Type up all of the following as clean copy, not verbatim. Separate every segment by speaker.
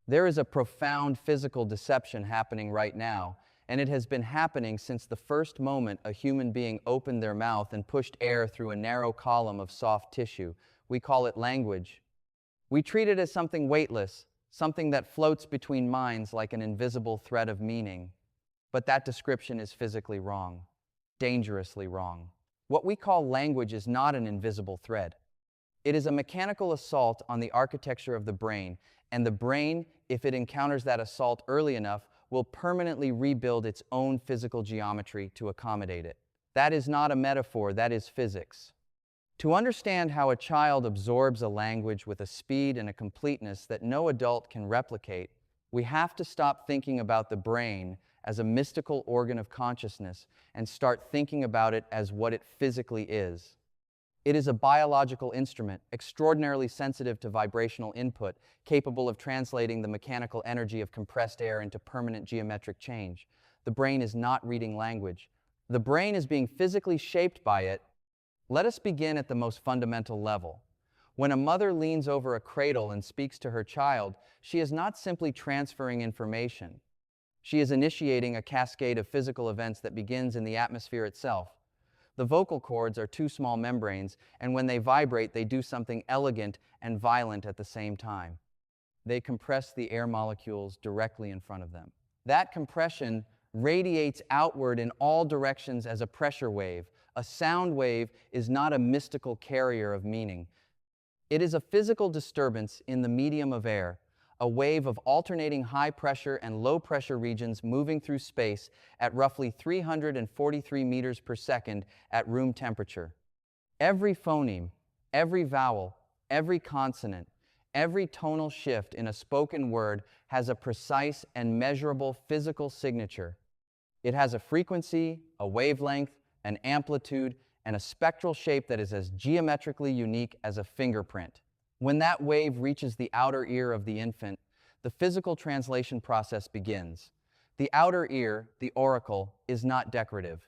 Speaker 1: There is a profound physical deception happening right now, and it has been happening since the first moment a human being opened their mouth and pushed air through a narrow column of soft tissue. We call it language. We treat it as something weightless, something that floats between minds like an invisible thread of meaning. But that description is physically wrong, dangerously wrong. What we call language is not an invisible thread. It is a mechanical assault on the architecture of the brain, and the brain, if it encounters that assault early enough, will permanently rebuild its own physical geometry to accommodate it. That is not a metaphor, that is physics. To understand how a child absorbs a language with a speed and a completeness that no adult can replicate, we have to stop thinking about the brain as a mystical organ of consciousness and start thinking about it as what it physically is. It is a biological instrument, extraordinarily sensitive to vibrational input, capable of translating the mechanical energy of compressed air into permanent geometric change. The brain is not reading language. The brain is being physically shaped by it. Let us begin at the most fundamental level. When a mother leans over a cradle and speaks to her child, she is not simply transferring information. She is initiating a cascade of physical events that begins in the atmosphere itself. The vocal cords are two small membranes, and when they vibrate, they do something elegant and violent at the same time. They compress the air molecules directly in front of them. That compression radiates outward in all directions as a pressure wave. A sound wave is not a mystical carrier of meaning. It is a physical disturbance in the medium of air, a wave of alternating high pressure and low pressure regions moving through space at roughly 343 meters per second at room temperature. Every phoneme, every vowel, every consonant, every tonal shift in a spoken word has a precise and measurable physical signature. It has a frequency, a wavelength, an amplitude, and a spectral shape that is as geometrically unique as a fingerprint. When that wave reaches the outer ear of the infant, the physical translation process begins. The outer ear, the auricle, is not decorative.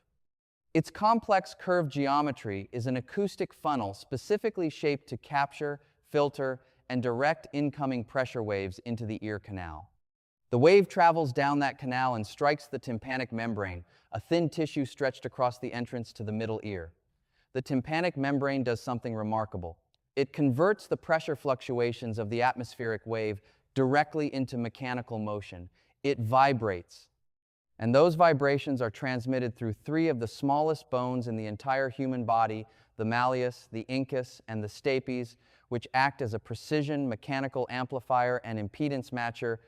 Speaker 1: Its complex curved geometry is an acoustic funnel specifically shaped to capture, filter, and direct incoming pressure waves into the ear canal. The wave travels down that canal and strikes the tympanic membrane, a thin tissue stretched across the entrance to the middle ear. The tympanic membrane does something remarkable. It converts the pressure fluctuations of the atmospheric wave directly into mechanical motion. It vibrates. And those vibrations are transmitted through three of the smallest bones in the entire human body, the malleus, the incus, and the stapes, which act as a precision mechanical amplifier and impedance matcher,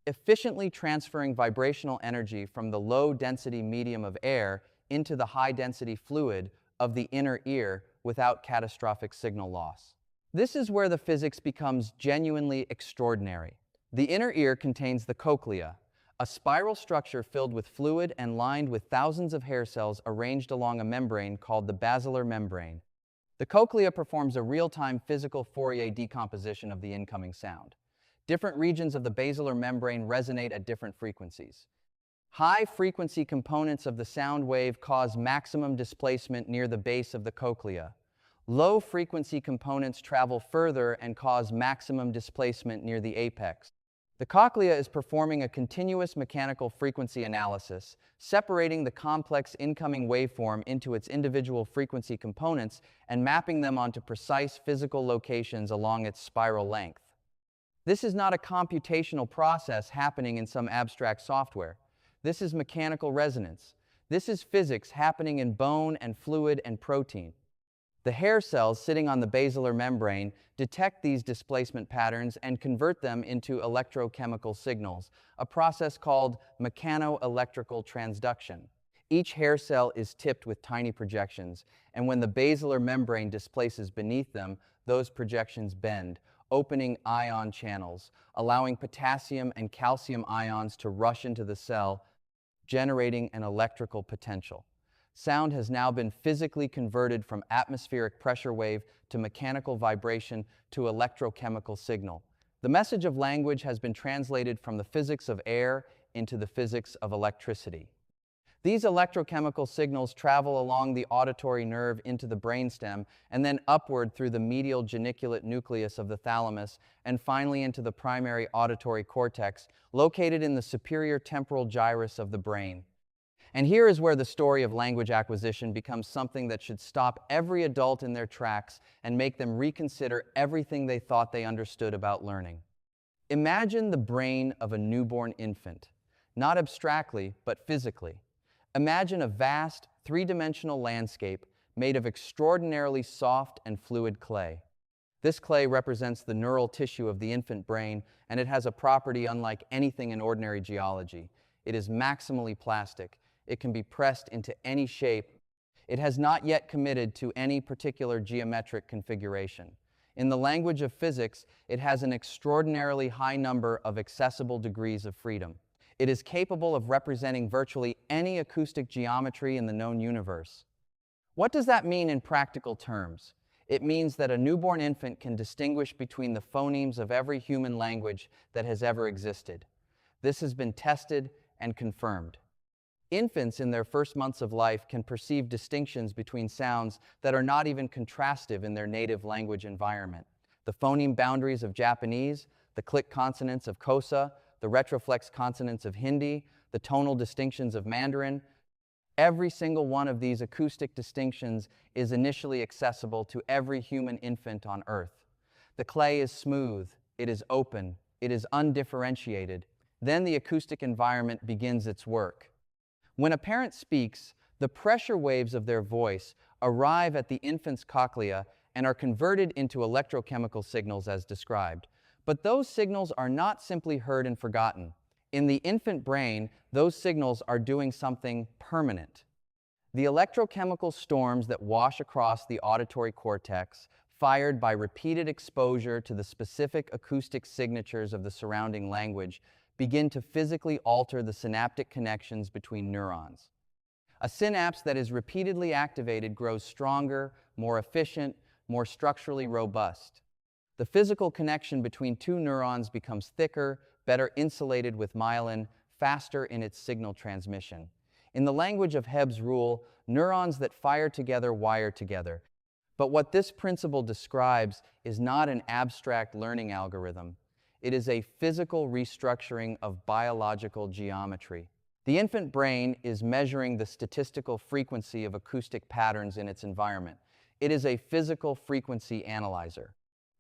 Speaker 1: efficiently transferring vibrational energy from the low-density medium of air into the high-density fluid of the inner ear without catastrophic signal loss. This is where the physics becomes genuinely extraordinary. The inner ear contains the cochlea, a spiral structure filled with fluid and lined with thousands of hair cells arranged along a membrane called the basilar membrane. The cochlea performs a real-time physical Fourier decomposition of the incoming sound. Different regions of the basilar membrane resonate at different frequencies. High-frequency components of the sound wave cause maximum displacement near the base of the cochlea. Low-frequency components travel further and cause maximum displacement near the apex. The cochlea is performing a continuous mechanical frequency analysis, separating the complex incoming waveform into its individual frequency components and mapping them onto precise physical locations along its spiral length. This is not a computational process happening in some abstract software. This is mechanical resonance. This is physics happening in bone and fluid and protein. The hair cells sitting on the basilar membrane detect these displacement patterns and convert them into electrochemical signals, a process called mechano-electrical transduction. Each hair cell is tipped with tiny projections, and when the basilar membrane displaces beneath them, those projections bend, opening ion channels, allowing potassium and calcium ions to rush into the cell, generating an electrical potential. Sound has now been physically converted from atmospheric pressure wave to mechanical vibration to electrochemical signal. The message of language has been translated from the physics of air into the physics of electricity. These electrochemical signals travel along the auditory nerve into the brainstem and then upward through the medial geniculate nucleus of the thalamus and finally into the primary auditory cortex, located in the superior temporal gyrus of the brain. And here is where the story of language acquisition becomes something that should stop every adult in their tracks and make them reconsider everything they thought they understood about learning. Imagine the brain of a newborn infant, not abstractly, but physically. Imagine a vast, three-dimensional landscape made of extraordinarily soft and fluid clay. This clay represents the neural tissue of the infant brain, and it has a property unlike anything in ordinary geology. It is maximally plastic. It can be pressed into any shape. It has not yet committed to any particular geometric configuration. In the language of physics, it has an extraordinarily high number of accessible degrees of freedom. It is capable of representing virtually any acoustic geometry in the known universe. What does that mean in practical terms? It means that a newborn infant can distinguish between the phonemes of every human language that has ever existed. This has been tested and confirmed. Infants in their first months of life can perceive distinctions between sounds that are not even contrastive in their native language environment. The phoneme boundaries of Japanese, the click consonants of Xhosa, the retroflex consonants of Hindi, the tonal distinctions of Mandarin. Every single one of these acoustic distinctions is initially accessible to every human infant on Earth. The clay is smooth, it is open, it is undifferentiated. Then the acoustic environment begins its work. When a parent speaks, the pressure waves of their voice arrive at the infant's cochlea and are converted into electrochemical signals as described. But those signals are not simply heard and forgotten. In the infant brain, those signals are doing something permanent. The electrochemical storms that wash across the auditory cortex, fired by repeated exposure to the specific acoustic signatures of the surrounding language, begin to physically alter the synaptic connections between neurons. A synapse that is repeatedly activated grows stronger, more efficient, more structurally robust. The physical connection between two neurons becomes thicker, better insulated with myelin, faster in its signal transmission. In the language of Hebb's rule, neurons that fire together wire together. But what this principle describes is not an abstract learning algorithm. It is a physical restructuring of biological geometry. The infant brain is measuring the statistical frequency of acoustic patterns in its environment. It is a physical frequency analyzer.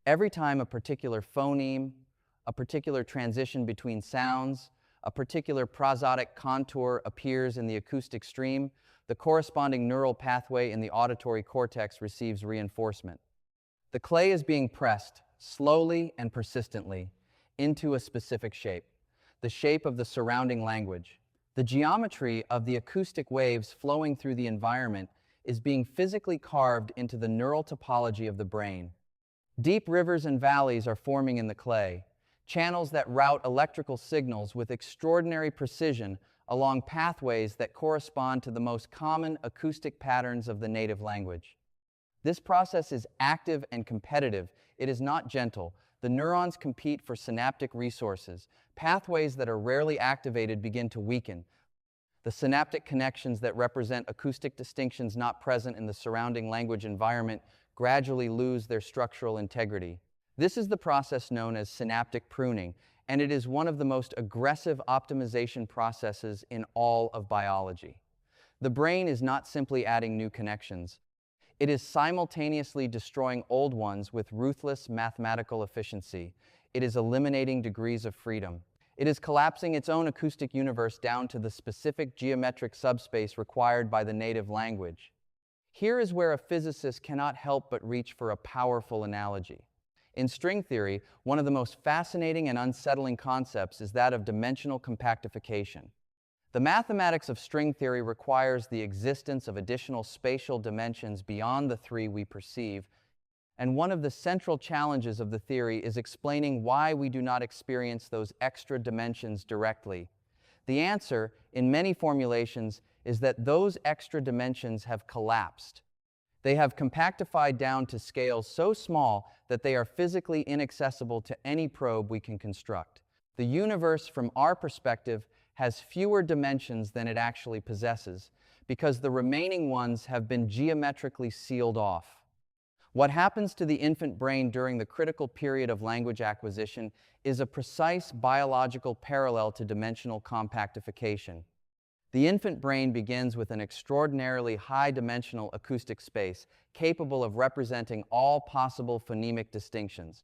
Speaker 1: Every time a particular phoneme, a particular transition between sounds, a particular prosodic contour appears in the acoustic stream, the corresponding neural pathway in the auditory cortex receives reinforcement. The clay is being pressed, slowly and persistently, into a specific shape, the shape of the surrounding language. The geometry of the acoustic waves flowing through the environment is being physically carved into the neural topology of the brain. Deep rivers and valleys are forming in the clay, channels that route electrical signals with extraordinary precision along pathways that correspond to the most common acoustic patterns of the native language. This process is active and competitive. It is not gentle. The neurons compete for synaptic resources. Pathways that are rarely activated begin to weaken. The synaptic connections that represent acoustic distinctions not present in the surrounding language environment gradually lose their structural integrity. This is the process known as synaptic pruning, and it is one of the most aggressive optimization processes in all of biology. The brain is not simply adding new connections. It is simultaneously destroying old ones with ruthless mathematical efficiency. It is eliminating degrees of freedom. It is collapsing its own acoustic universe down to the specific geometric subspace required by the native language. Here is where a physicist cannot help but reach for a powerful analogy. In string theory, one of the most fascinating and unsettling concepts is that of dimensional compactification. The mathematics of string theory requires the existence of additional spatial dimensions beyond the three we perceive, and one of the central challenges of the theory is explaining why we do not experience those extra dimensions directly. The answer, in many formulations, is that those extra dimensions have collapsed. They have compactified down to scales so small that they are physically inaccessible to any probe we can construct. The universe, from our perspective, has fewer dimensions than it actually possesses, because the remaining ones have been geometrically sealed off. What happens to the infant brain during the critical period of language acquisition is a precise biological parallel to dimensional compactification. The infant brain begins with an extraordinarily high-dimensional acoustic space, capable of representing all possible phonemic distinctions.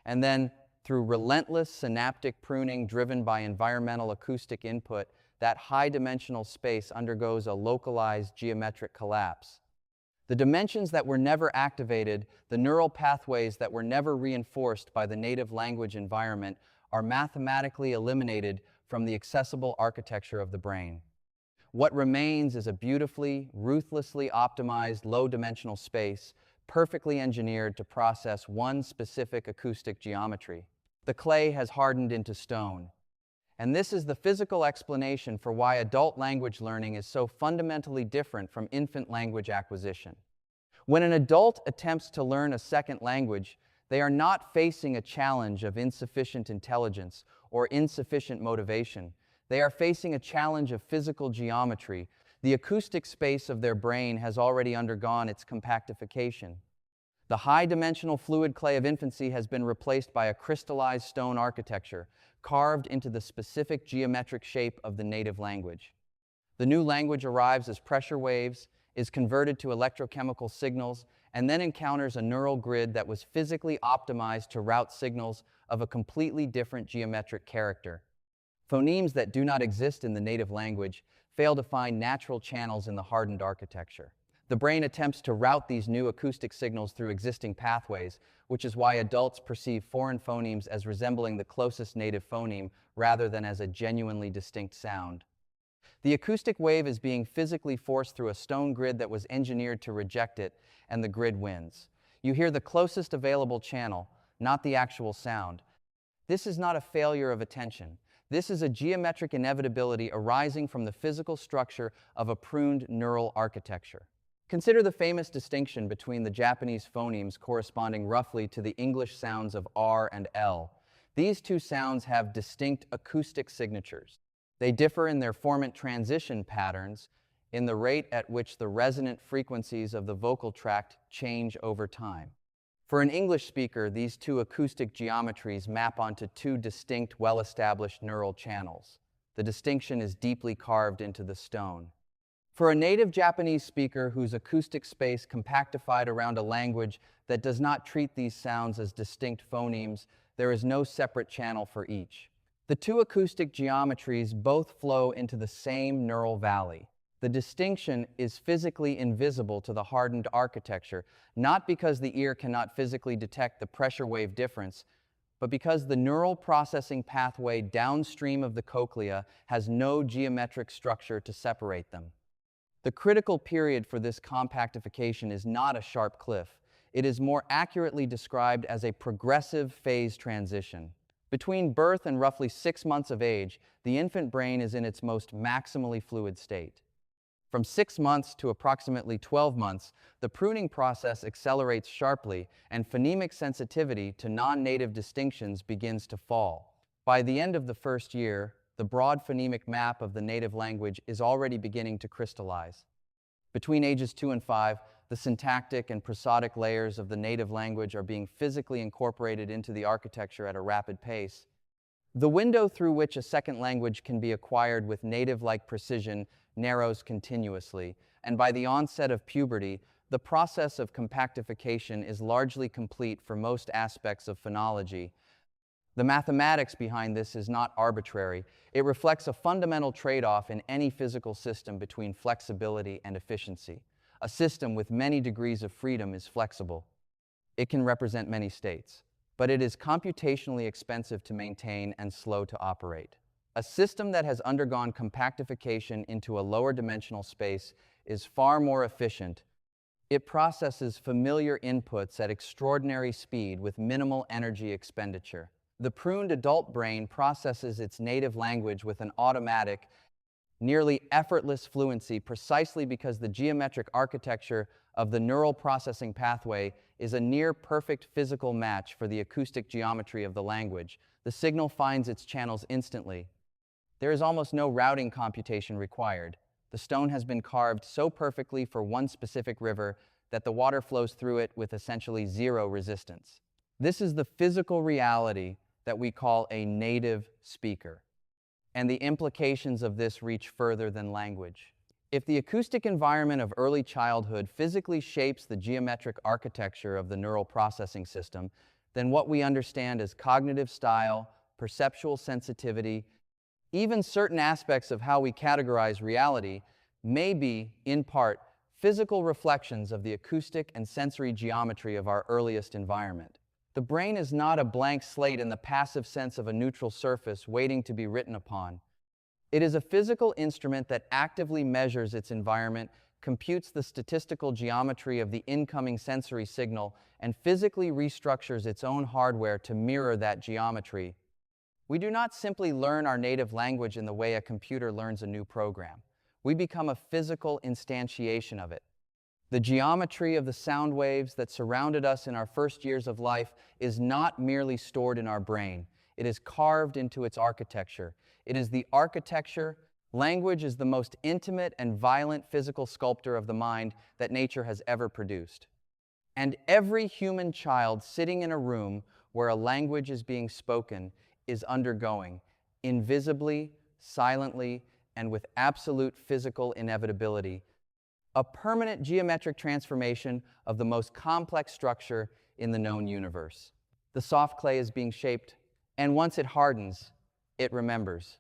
Speaker 1: And then, through relentless synaptic pruning driven by environmental acoustic input, that high-dimensional space undergoes a localized geometric collapse. The dimensions that were never activated, the neural pathways that were never reinforced by the native language environment, are mathematically eliminated from the accessible architecture of the brain. What remains is a beautifully, ruthlessly optimized low-dimensional space, perfectly engineered to process one specific acoustic geometry. The clay has hardened into stone. And this is the physical explanation for why adult language learning is so fundamentally different from infant language acquisition. When an adult attempts to learn a second language, they are not facing a challenge of insufficient intelligence or insufficient motivation. They are facing a challenge of physical geometry. The acoustic space of their brain has already undergone its compactification. The high-dimensional fluid clay of infancy has been replaced by a crystallized stone architecture, carved into the specific geometric shape of the native language. The new language arrives as pressure waves, is converted to electrochemical signals, and then encounters a neural grid that was physically optimized to route signals of a completely different geometric character. Phonemes that do not exist in the native language fail to find natural channels in the hardened architecture. The brain attempts to route these new acoustic signals through existing pathways, which is why adults perceive foreign phonemes as resembling the closest native phoneme rather than as a genuinely distinct sound. The acoustic wave is being physically forced through a stone grid that was engineered to reject it, and the grid wins. You hear the closest available channel, not the actual sound. This is not a failure of attention. This is a geometric inevitability arising from the physical structure of a pruned neural architecture. Consider the famous distinction between the Japanese phonemes corresponding roughly to the English sounds of R and L. These two sounds have distinct acoustic signatures. They differ in their formant transition patterns, in the rate at which the resonant frequencies of the vocal tract change over time. For an English speaker, these two acoustic geometries map onto two distinct, well-established neural channels. The distinction is deeply carved into the stone. For a native Japanese speaker whose acoustic space compactified around a language that does not treat these sounds as distinct phonemes, there is no separate channel for each. The two acoustic geometries both flow into the same neural valley. The distinction is physically invisible to the hardened architecture, not because the ear cannot physically detect the pressure wave difference, but because the neural processing pathway downstream of the cochlea has no geometric structure to separate them. The critical period for this compactification is not a sharp cliff. It is more accurately described as a progressive phase transition. Between birth and roughly 6 months of age, the infant brain is in its most maximally fluid state. From 6 months to approximately 12 months, the pruning process accelerates sharply, and phonemic sensitivity to non-native distinctions begins to fall. By the end of the first year, the broad phonemic map of the native language is already beginning to crystallize. Between ages 2 and 5, the syntactic and prosodic layers of the native language are being physically incorporated into the architecture at a rapid pace. The window through which a second language can be acquired with native-like precision narrows continuously, and by the onset of puberty, the process of compactification is largely complete for most aspects of phonology. The mathematics behind this is not arbitrary. It reflects a fundamental trade-off in any physical system between flexibility and efficiency. A system with many degrees of freedom is flexible. It can represent many states, but it is computationally expensive to maintain and slow to operate. A system that has undergone compactification into a lower dimensional space is far more efficient. It processes familiar inputs at extraordinary speed with minimal energy expenditure. The pruned adult brain processes its native language with an automatic, nearly effortless fluency precisely because the geometric architecture of the neural processing pathway is a near-perfect physical match for the acoustic geometry of the language. The signal finds its channels instantly. There is almost no routing computation required. The stone has been carved so perfectly for one specific river that the water flows through it with essentially zero resistance. This is the physical reality that we call a native speaker. And the implications of this reach further than language. If the acoustic environment of early childhood physically shapes the geometric architecture of the neural processing system, then what we understand as cognitive style, perceptual sensitivity, even certain aspects of how we categorize reality may be, in part, physical reflections of the acoustic and sensory geometry of our earliest environment. The brain is not a blank slate in the passive sense of a neutral surface waiting to be written upon. It is a physical instrument that actively measures its environment, computes the statistical geometry of the incoming sensory signal, and physically restructures its own hardware to mirror that geometry. We do not simply learn our native language in the way a computer learns a new program. We become a physical instantiation of it. The geometry of the sound waves that surrounded us in our first years of life is not merely stored in our brain. It is carved into its architecture. It is the architecture. Language is the most intimate and violent physical sculptor of the mind that nature has ever produced. And every human child sitting in a room where a language is being spoken is undergoing, invisibly, silently, and with absolute physical inevitability, a permanent geometric transformation of the most complex structure in the known universe. The soft clay is being shaped, and once it hardens, it remembers.